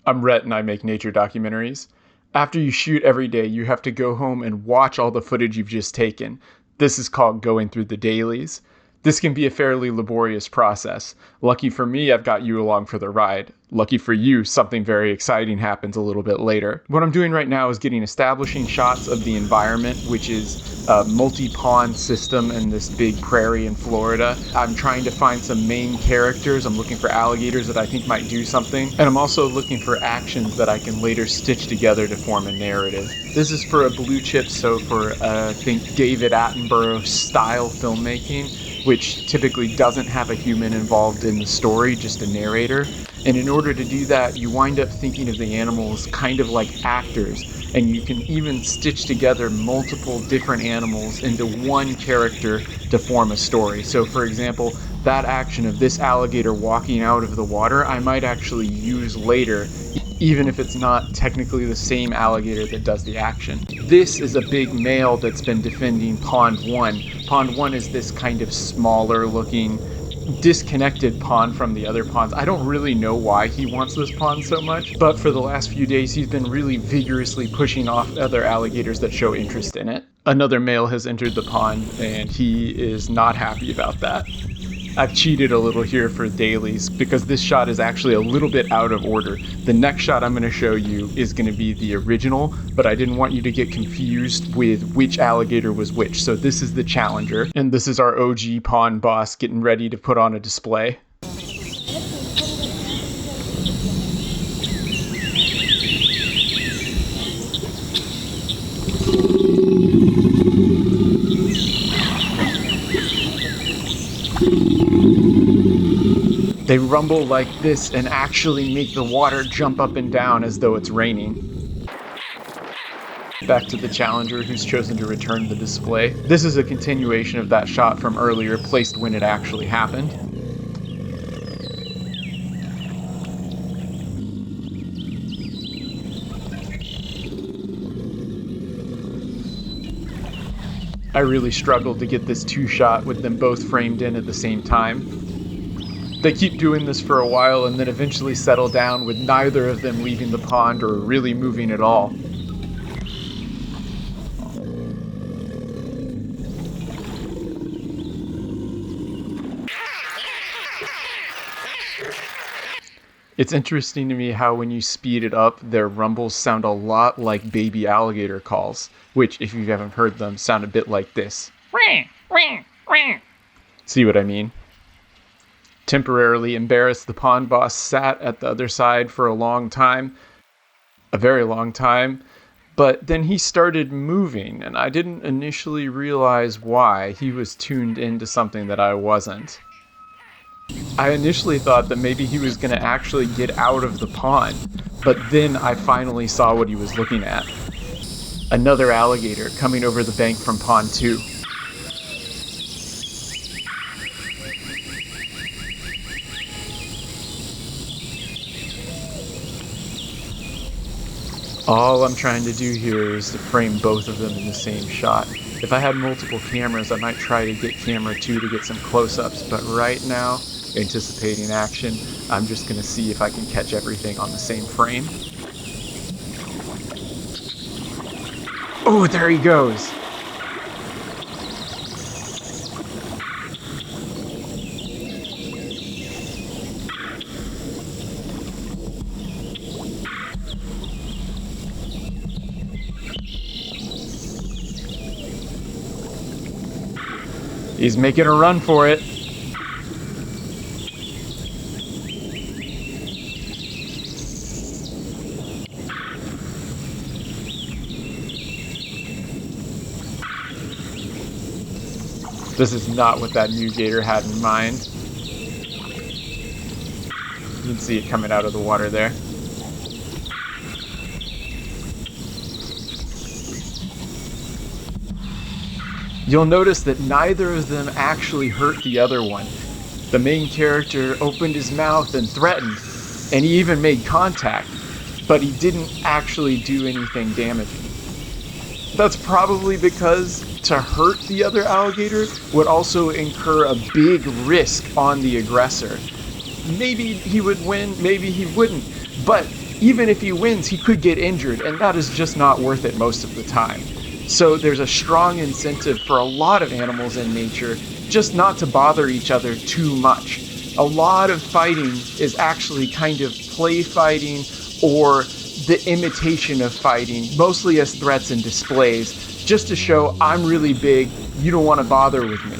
I'm Rhett and I make nature documentaries. After you shoot every day, you have to go home and watch all the footage you've just taken. This is called going through the dailies. This can be a fairly laborious process. Lucky for me, I've got you along for the ride. Lucky for you, something very exciting happens a little bit later. What I'm doing right now is getting establishing shots of the environment, which is a multi-pond system in this big prairie in Florida. I'm trying to find some main characters. I'm looking for alligators that I think might do something. And I'm also looking for actions that I can later stitch together to form a narrative. This is for a blue chip, so for think David Attenborough style filmmaking, which typically doesn't have a human involved in the story, just a narrator. And in order to do that, you wind up thinking of the animals kind of like actors, and you can even stitch together multiple different animals into one character to form a story. So for example, that action of this alligator walking out of the water, I might actually use later, even if it's not technically the same alligator that does the action. This is a big male that's been defending Pond 1. Pond 1 is this kind of smaller looking, disconnected pond from the other ponds. I don't really know why he wants this pond so much, but for the last few days he's been really vigorously pushing off other alligators that show interest in it. Another male has entered the pond and he is not happy about that. I've cheated a little here for dailies because this shot is actually a little bit out of order. The next shot I'm going to show you is going to be the original, but I didn't want you to get confused with which alligator was which. So this is the challenger, and this is our OG pond boss getting ready to put on a display. They rumble like this and actually make the water jump up and down as though it's raining. Back to the challenger who's chosen to return the display. This is a continuation of that shot from earlier, placed when it actually happened. I really struggled to get this two-shot with them both framed in at the same time. They keep doing this for a while and then eventually settle down with neither of them leaving the pond or really moving at all. It's interesting to me how when you speed it up, their rumbles sound a lot like baby alligator calls, which, if you haven't heard them, sound a bit like this. See what I mean? Temporarily embarrassed, the pond boss sat at the other side for a long time, a very long time, but then he started moving, and I didn't initially realize why. He was tuned into something that I wasn't. I initially thought that maybe he was going to actually get out of the pond, but then I finally saw what he was looking at. Another alligator coming over the bank from pond 2. All I'm trying to do here is to frame both of them in the same shot. If I had multiple cameras, I might try to get camera 2 to get some close-ups, but right now, anticipating action, I'm just going to see if I can catch everything on the same frame. Oh, there he goes! He's making a run for it. This is not what that new gator had in mind. You can see it coming out of the water there. You'll notice that neither of them actually hurt the other one. The main character opened his mouth and threatened, and he even made contact, but he didn't actually do anything damaging. That's probably because to hurt the other alligator would also incur a big risk on the aggressor. Maybe he would win, maybe he wouldn't, but even if he wins, he could get injured, and that is just not worth it most of the time. So there's a strong incentive for a lot of animals in nature just not to bother each other too much. A lot of fighting is actually kind of play fighting or the imitation of fighting, mostly as threats and displays, just to show I'm really big, you don't want to bother with me.